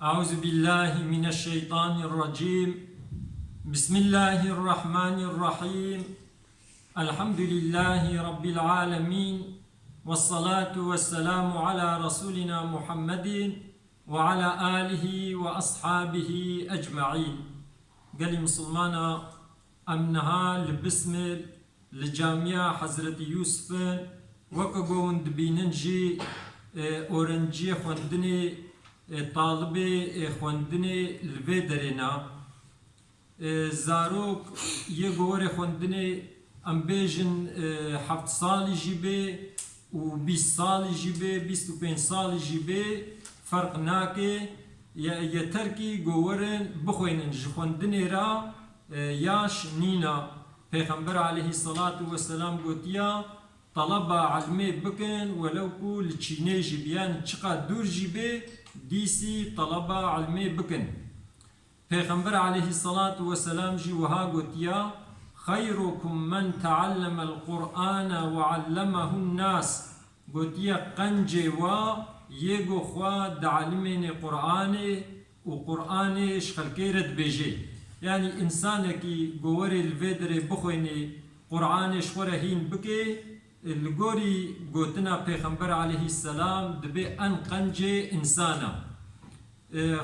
أعوذ بالله من الشيطان الرجيم. بسم الله الرحمن الرحيم. الحمد لله رب العالمين، والصلاة والسلام على رسولنا محمد وعلى آله وأصحابه أجمعين. قال مسلمانا أمنها لبسم لجامعة حضرة يوسف وكقون دبيننجي أورنجي خوندني طالبي خوندني الفيدرنا زاروك يقوري خوندني ام بيجن 7 سالي جيبي و 20 سالي جيبي 25 سالي جيبي فرق ناكي يتركي قورن بخوينن جخوندني را ياش نينا. پیغمبر عليه الصلاة والسلام قوتيا طلبا علمي بكن ولو كو لچيني جيبيان چقا دور جيبي ديسي طلبا علمي بكن. پیغمبر عليه الصلاة والسلام جي وها قوتيا خيركم من تعلم القرآن وعلمه الناس. قوتيا قنجي و يگو خوا دعلمين قرآن وقرآن شخلكي رد بيجي. يعني إنسانكي قوري الفيدري بخويني قرآن شخورهين بكي الگوری گوتنا پیغمبر علیه السلام دبی ان قنجه انسانا.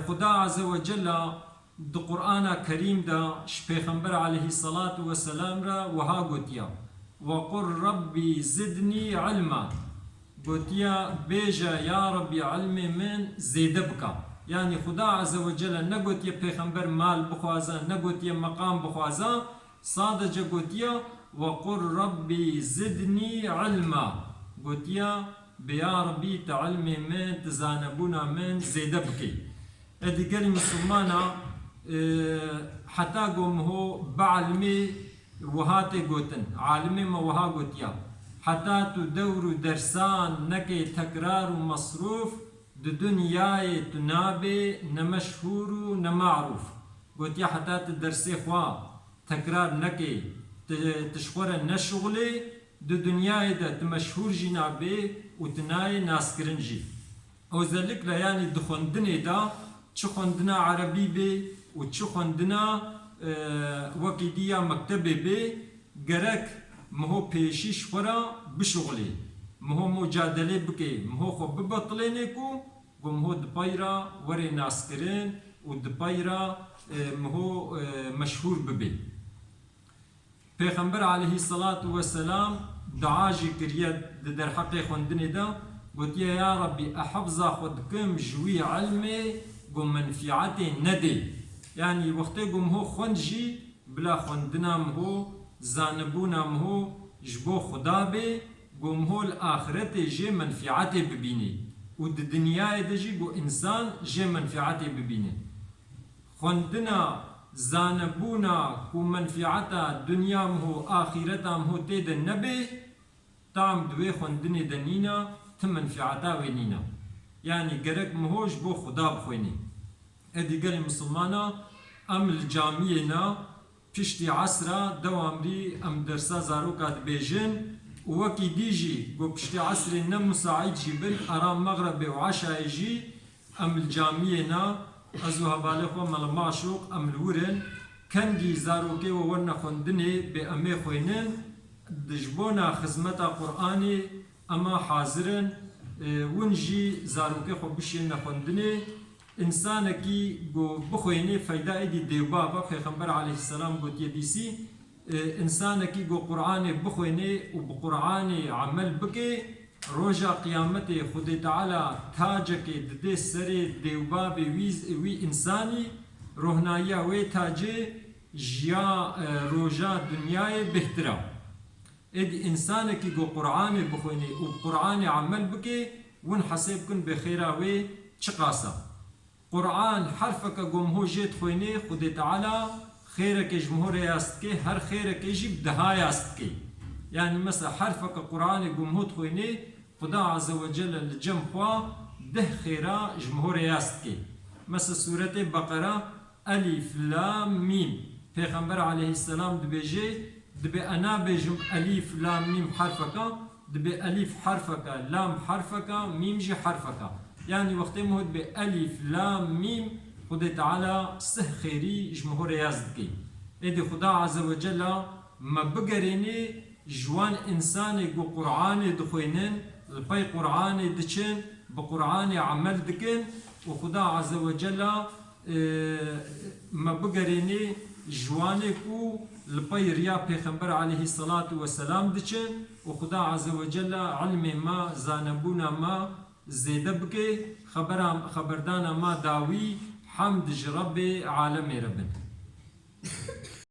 خدا عز وجل د قرآن کریم دا پیغمبر علیه الصلاة والسلام را وها گوتیا وقل ربی زدنی علما. گوتیا بیجا یا ربی علم من زیده بکا. يعني خدا عز وجل نگوتیا پیغمبر مال بخوازا، نگوتیا مقام بخوازا، صادجا گوتیا وقل ربي زدني علما. قوتيا بيا ربي تعلمي من تزانبونا من زيدبكي. ادي قال مسلمانا حتى قوم هو بعلمي وهاتي قوتن عالمي ما وها قوتيا حتى تدور درسان نكي تكرار مصروف دنياي تنابي نمشهور نمعروف. قوتيا حتى تدرسي خوا تكرار نكي تشخورا نشغلي دو دنياي دا تمشهور جنابي وتناي ناس كرنجي. او ذلك لا يعني دخوندني دا تشخوندنا عربي بي وتشخوندنا وكيديا مكتبي بي قرك مهو بيشي شخورا بشغلي مهو مجادلة بكي مهو خو ببطلينيكو ومهو دبايرا وري ناس كرن ودبايرا مهو مشهور ببي. پیغمبر علیه الصلاة والسلام دعاجي كريا در حق خوندني دا قلت يا ربي أحفظا خودكم جوي علمي قم منفعتي ندي. يعني وقت قم هو خوندجي بلا خوندنا مهو زانبونا مهو جبو خدا بي قم هو الآخرة جي منفعتي ببيني ود الدنيا دجي قو إنسان جي منفعتي ببيني. خوندنا زانبونا كو منفعتا دنيا مهو آخرتا مهو تيد النبي تام دوي خوندني دنينا تم منفعتا وينينا. يعني قرق مهوش بو خدا بخويني. ادي قال مسلمانا ام الجامعينا پشتي عصرا دوامري ام درسا زاروكات بيجن ووكي ديجي قو پشتي عصر نم مساعد جيبن ارام مغرب وعشاء يجي ام الجامعينا ازوها بالخو مال معشوق ام الورن كنجي زاروكي وورنا خوندني بأمي خوينن دجبونا خزمتا قرآني اما حاضرن ونجي زاروكي خو بشينا خوندني انسانكي قو بخويني فايدا ايدي ديوبابا پیغمبر عليه السلام قوت يديسي انسانكي قو قرآني بخويني وبقرآني عمل بكي روجا قيامتي خدي تعالى تاجك ددي سري ديوباب وي انساني روحنايا وي تاجي جيا روجا دنياي بهترا. اد انسانك جو قرآن بخويني وقرآن عمل بكي ون حسيبكن بخيرا وي چقاسا. قرآن حرفك قوم هو جيت خويني خدي تعالى خيرك جمهور ياستكي هر خيرك يجيب دها ياستكي. يعني مثلا حرفك قرآن قوم هو تخويني خدا عز وجل الجم خوا ده خيرا جمهور ياستكي. مثل سورة بقرة ألف لام ميم پیغمبر عليه السلام دبيجي دبي أنا بيجم ألف لام ميم حرفك دبي ألف حرفك لام حرفك ميم جي حرفك يعني وقت مهد بألف لام ميم خدا تعالى سه خيري جمهور يازدكي إيدي خدا عز وجل ما بقريني جوان إنساني قو قرآن دخوينين البي قرآن دچن بقرآن عمل دكن وخدا عز وجل ما بقريني جواني كو البي ريا پیغمبر عليه الصلاة والسلام دچن وخدا عز وجل علم ما زانبونا ما زيده بكي خبردانا ما داوي حمد جرب عالم ربنا